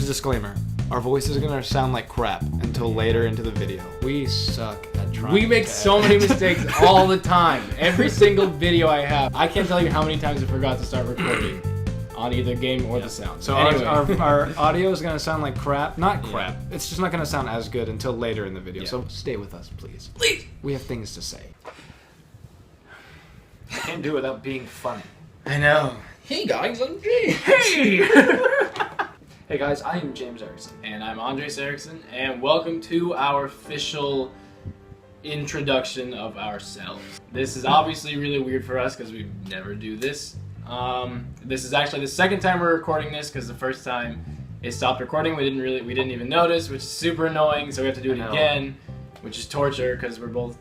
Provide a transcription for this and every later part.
Here's a disclaimer. Our voices are going to sound like crap until later into the video. We suck at trying. We make so many mistakes all the time. Every single video I have. I can't tell you how many times I forgot to start recording on either game or the sound. So anyway. our audio is going to sound like crap. Not crap. Yeah. It's just not going to sound as good until later in the video. Yeah. So stay with us, please. Please. We have things to say. I can't do it without being funny. I know. Hey guys, I'm James. Hey! Hey guys, I am James Erickson. And I'm Andres Erickson, and welcome to our official introduction of ourselves. This is obviously really weird for us because we never do this. This is actually the second time we're recording this because the first time it stopped recording. We didn't even notice, which is super annoying. So we have to do it again, which is torture because we're both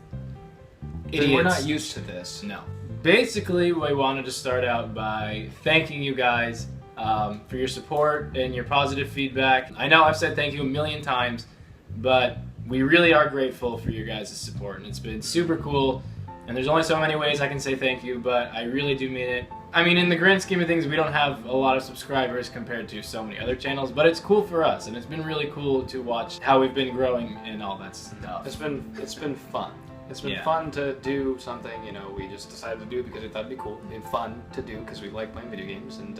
idiots. We're not used to this. No. Basically, we wanted to start out by thanking you guys for your support and your positive feedback. I know I've said thank you a million times, but we really are grateful for your guys' support, and it's been super cool. And there's only so many ways I can say thank you, but I really do mean it. I mean, in the grand scheme of things, we don't have a lot of subscribers compared to so many other channels, but it's cool for us, and it's been really cool to watch how we've been growing and all that stuff. It's been fun. It's been fun to do something, we just decided to do because we thought it'd be cool and fun to do because we like playing video games, and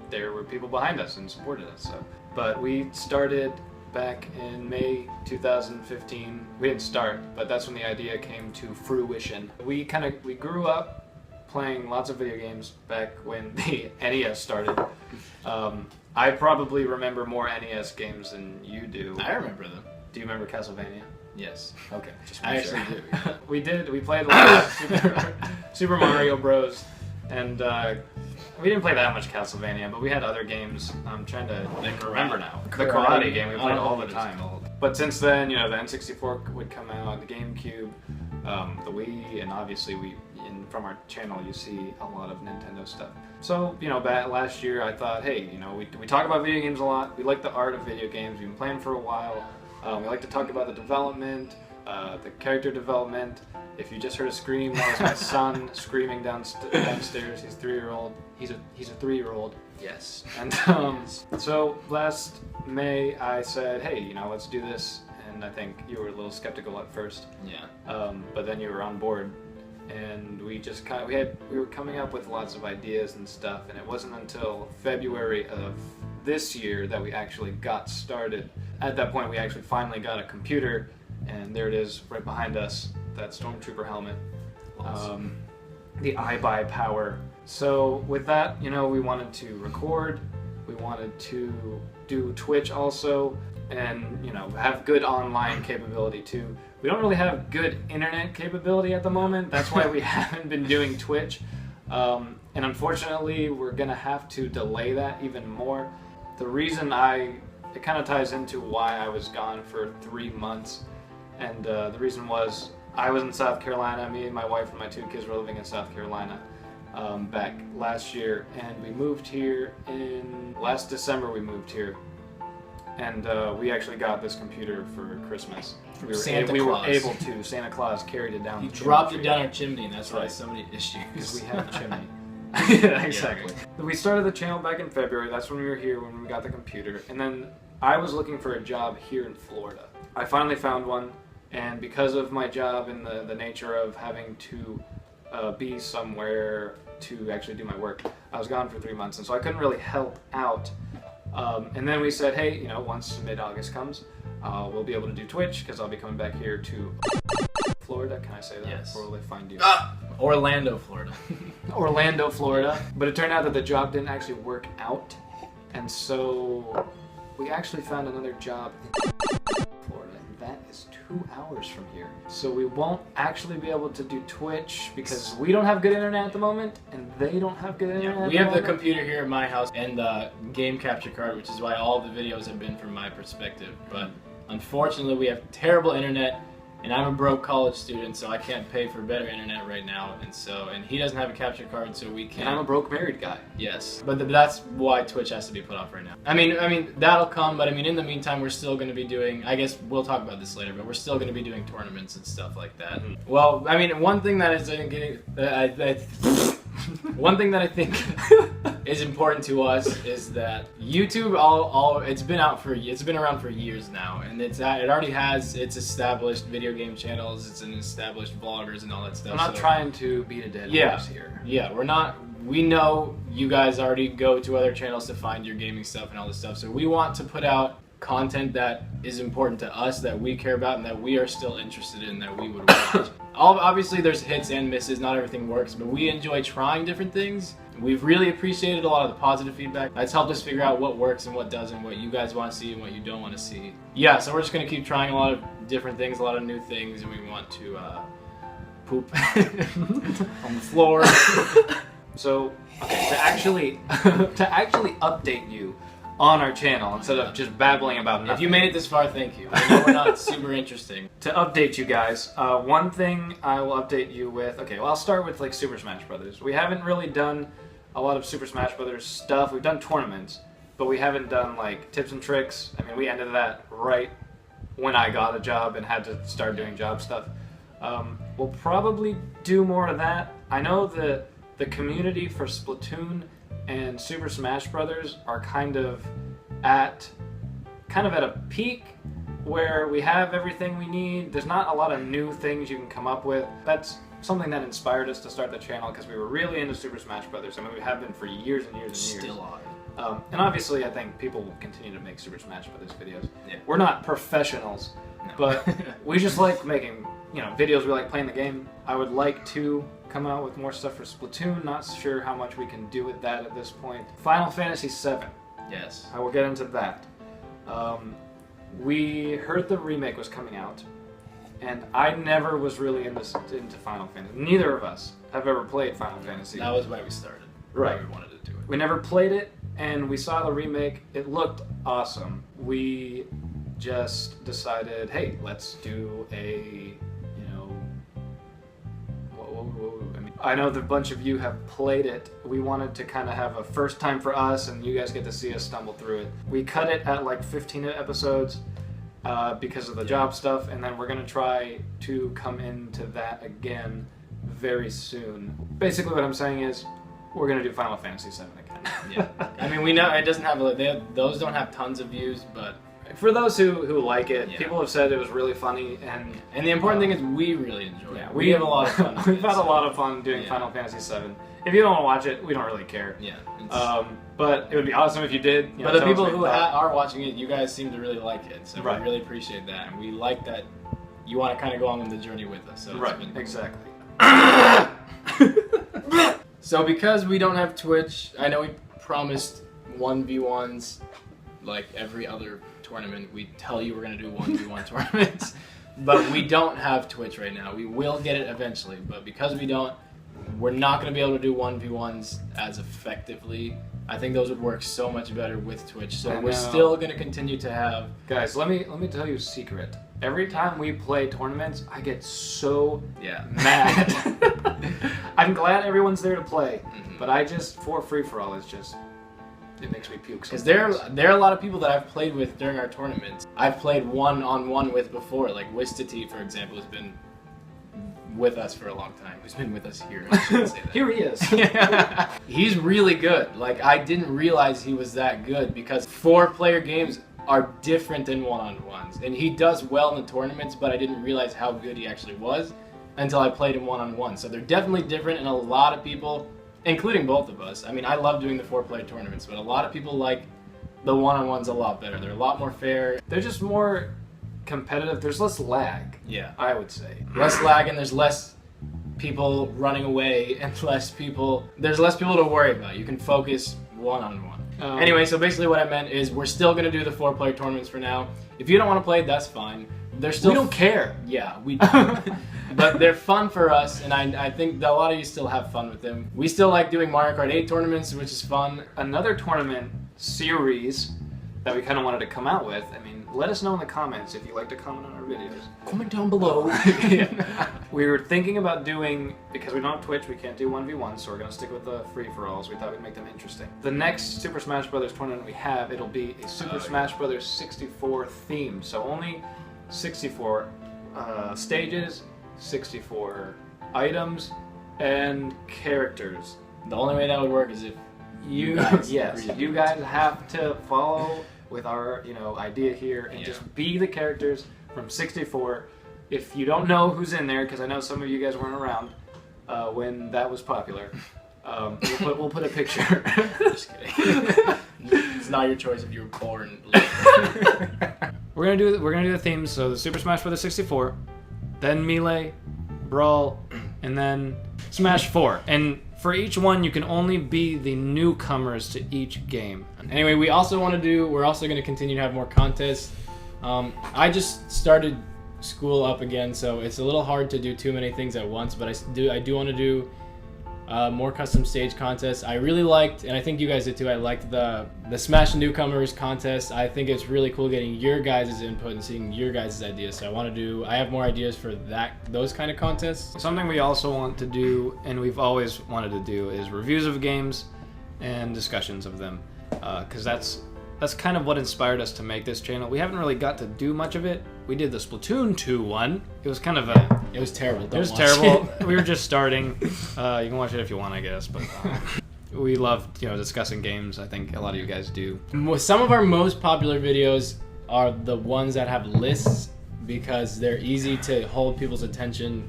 there were people behind us and supported us. So, but we started back in May 2015. We didn't start, but that's when the idea came to fruition. We grew up playing lots of video games back when the NES started. I probably remember more NES games than you do. I remember them. Do you remember Castlevania? Yes. Okay. I actually do. We played a lot of Super Mario Bros. And we didn't play that much Castlevania, but we had other games. I'm trying to remember now. The karate game we played all the time. But since then, the N64 would come out, the GameCube, the Wii, and obviously from our channel you see a lot of Nintendo stuff. So, back last year I thought, hey, we talk about video games a lot. We like the art of video games. We've been playing for a while. We like to talk about the development, the character development. If you just heard a scream, that was my son screaming downstairs. He's 3-year-old. He's a 3-year-old. Yes. And so last May I said, hey, let's do this. And I think you were a little skeptical at first. Yeah. But then you were on board. And we just we were coming up with lots of ideas and stuff. And it wasn't until February of this year that we actually got started. At that point, we actually finally got a computer, and there it is right behind us, that Stormtrooper helmet. Awesome. The iBuy power. So with that, we wanted to record, we wanted to do Twitch also, and have good online capability too. We don't really have good internet capability at the moment. That's why we haven't been doing Twitch. And unfortunately, we're gonna have to delay that even more. The reason it kind of ties into why I was gone for 3 months, and the reason was I was in South Carolina. Me and my wife and my 2 kids were living in South Carolina back last year, and we moved here last December. We moved here, and we actually got this computer for Christmas. We were able to. Santa Claus carried it down. He dropped it down our chimney, and that's why so many issues. Because we have a chimney. Yeah, exactly. We started the channel back in February. That's when we were here, when we got the computer. And then I was looking for a job here in Florida. I finally found one, and because of my job and the nature of having to be somewhere to actually do my work, I was gone for 3 months, and so I couldn't really help out. And then we said, hey, once mid-August comes, we'll be able to do Twitch, because I'll be coming back here to Florida. Can I say that? Yes. Or will they find you? Orlando, Florida. Orlando, Florida. But it turned out that the job didn't actually work out, and so we actually found another job in Florida, and that is 2 hours from here. So we won't actually be able to do Twitch because we don't have good internet at the moment, and they don't have good internet at the moment. We have the computer here at my house and the game capture card, which is why all the videos have been from my perspective. But unfortunately, we have terrible internet. And I'm a broke college student, so I can't pay for better internet right now, and he doesn't have a capture card, so we can't. And I'm a broke married guy. Yes, but that's why Twitch has to be put off right now. I mean that'll come, but in the meantime, we're still going to be doing. I guess we'll talk about this later, but we're still going to be doing tournaments and stuff like that. Mm-hmm. Well, one thing that is one thing that I think is important to us is that YouTube, it's been around for years now, and it already has its established video game channels, it's an established vloggers and all that stuff. I'm not trying to beat a dead horse here. Yeah, we're not. We know you guys already go to other channels to find your gaming stuff and all this stuff, so we want to put out content that is important to us, that we care about, and that we are still interested in, that we would watch. Obviously, there's hits and misses. Not everything works, but we enjoy trying different things. We've really appreciated a lot of the positive feedback. That's helped us figure out what works and what doesn't, what you guys want to see and what you don't want to see. Yeah, so we're just going to keep trying a lot of different things, a lot of new things, and we want to poop on the floor. So, okay, to actually update you on our channel instead of just babbling about nothing. If you made it this far, thank you. I know we're not super interesting. To update you guys, one thing I will update you with. Okay, well, I'll start with like Super Smash Brothers. We haven't really done a lot of Super Smash Brothers stuff. We've done tournaments, but we haven't done like tips and tricks. I mean, we ended that right when I got a job and had to start doing job stuff. We'll probably do more of that. I know the community for Splatoon and Super Smash Brothers are kind of at a peak where we have everything we need. There's not a lot of new things you can come up with. That's something that inspired us to start the channel, because we were really into Super Smash Brothers. I mean, we have been for years and years and years. Still are. And obviously, I think people will continue to make Super Smash Brothers videos. Yeah. We're not professionals, no. But we just like making, videos. We like playing the game. I would like to come out with more stuff for Splatoon. Not sure how much we can do with that at this point. Final Fantasy VII. Yes. I will get into that. We heard the remake was coming out, and I never was really into Final Fantasy. Neither of us have ever played Final Fantasy. That was why we started. Right. Why we wanted to do it. We never played it, and we saw the remake. It looked awesome. We just decided, hey, let's do a, I know that a bunch of you have played it. We wanted to kind of have a first time for us, and you guys get to see us stumble through it. We cut it at like 15 episodes because of the job stuff, and then we're going to try to come into that again very soon. Basically what I'm saying is we're going to do Final Fantasy VII again. Yeah. I mean, we know it doesn't have, those don't have tons of views, but for those who like it, yeah. People have said it was really funny, and the important thing is we really enjoy it. We have a lot of fun. We've had a lot of fun doing Final Fantasy VII. If you don't want to watch it, we don't really care. Yeah. But it would be awesome if you did. But the people who are watching it, you guys seem to really like it, so right. We really appreciate that, and we like that you want to kind of go on the journey with us. So right. Exactly. So because we don't have Twitch, I know we promised 1v1s like every other tournament. We tell you we're going to do 1v1 tournaments, but we don't have Twitch right now. We will get it eventually, but because we don't, we're not going to be able to do 1v1s as effectively. I think those would work so much better with Twitch, so we're still going to continue to have... Guys, let me tell you a secret. Every time we play tournaments, I get so mad. I'm glad everyone's there to play, but I just, for free-for-all, it's just... It makes me puke. Because there are a lot of people that I've played with during our tournaments. I've played one-on-one with before, like Wistati, for example, has been with us for a long time. He's been with us here. I shouldn't say that. Here he is. He's really good. Like, I didn't realize he was that good because 4-player games are different than one-on-ones. And he does well in the tournaments, but I didn't realize how good he actually was until I played him one-on-one. So they're definitely different, and a lot of people, including both of us. I mean, I love doing the 4-player tournaments, but a lot of people like the one-on-ones a lot better. They're a lot more fair. They're just more competitive. There's less lag. Yeah. I would say. Less lag, and there's less people running away, and there's less people to worry about. You can focus one-on-one. Anyway, so basically what I meant is we're still going to do the 4-player tournaments for now. If you don't want to play, that's fine. They're still... We don't care. Yeah, we don't. But they're fun for us, and I think that a lot of you still have fun with them. We still like doing Mario Kart 8 tournaments, which is fun. Another tournament series that we kind of wanted to come out with, I mean, let us know in the comments if you like to comment on our videos. Comment down below. We were thinking about doing, because we don't have Twitch, we can't do 1v1, so we're going to stick with the free-for-alls. We thought we'd make them interesting. The next Super Smash Brothers tournament we have, it'll be a Super Smash Brothers 64 theme, so only 64 stages, 64 items, and characters. The only way that would work is if You guys yes, agree to you do guys have to follow with our idea here and Yeah. just be the characters from 64. If you don't know who's in there, because I know some of you guys weren't around when that was popular, we'll put a picture. Just kidding. It's not your choice if you were born late. We're gonna do the themes. So the Super Smash for the 64, then Melee, Brawl, and then Smash 4. And for each one, you can only be the newcomers to each game. Anyway, we're also going to continue to have more contests. I just started school up again, so it's a little hard to do too many things at once, but I do want to do more custom stage contests. I really liked, and I think you guys did too, I liked the Smash Newcomers contest. I think it's really cool getting your guys' input and seeing your guys' ideas. So I have more ideas for those kind of contests. Something we also want to do, and we've always wanted to do, is reviews of games and discussions of them, because that's kind of what inspired us to make this channel. We haven't really got to do much of it. We did the Splatoon 2 one. It was kind of It was terrible. It was terrible. We were just starting. You can watch it if you want, I guess. But we love discussing games. I think a lot of you guys do. Some of our most popular videos are the ones that have lists because they're easy to hold people's attention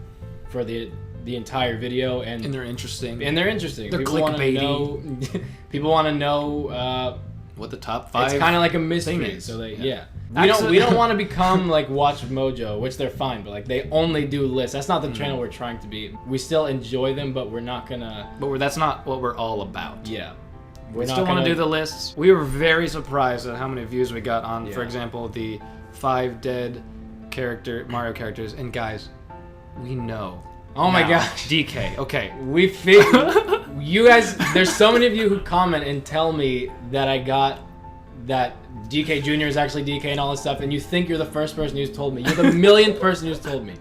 for the entire video, and they're interesting. They're people clickbaity. People want to know what the top 5. It's kind of like a mystery. So we don't want to become like Watch Mojo, which they're fine, but like they only do lists. That's not the channel we're trying to be. We still enjoy them, but we're not gonna. But that's not what we're all about. Yeah. We still want to do the lists. We were very surprised at how many views we got on, for example, the 5 dead Mario characters. And guys, we know. Oh my gosh. DK. Okay. We figured. You guys, there's so many of you who comment and tell me that I got that DK Jr. is actually DK and all this stuff, and you think you're the first person who's told me. You're the millionth person who's told me.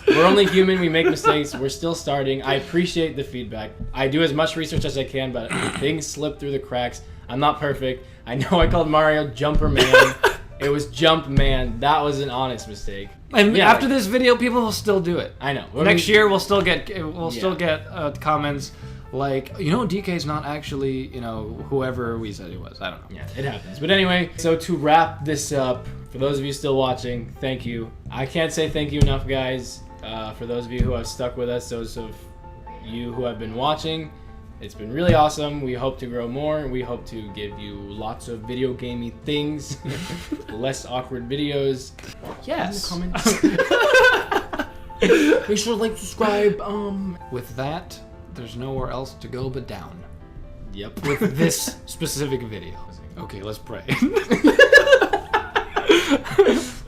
We're only human, we make mistakes, we're still starting. I appreciate the feedback. I do as much research as I can, but things slip through the cracks. I'm not perfect. I know I called Mario Jumper Man. It was Jump Man. That was an honest mistake. And after this video, people will still do it. I know. Next year, we'll still get comments like, DK's not actually, whoever we said he was. I don't know. Yeah, it happens. But anyway, so to wrap this up, for those of you still watching, thank you. I can't say thank you enough, guys. For those of you who have stuck with us, those of you who have been watching, it's been really awesome. We hope to grow more. We hope to give you lots of video gamey things, less awkward videos. Yes. Make sure to like, subscribe. With that, there's nowhere else to go but down. Yep. With this specific video. Okay, let's pray.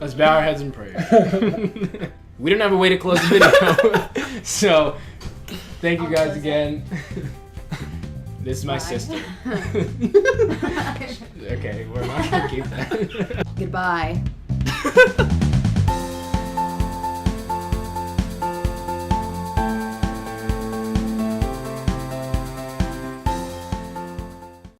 Let's bow our heads in prayer. We don't have a way to close the video. So, thank you guys again. This is my sister. Okay, we're not gonna keep that. Goodbye.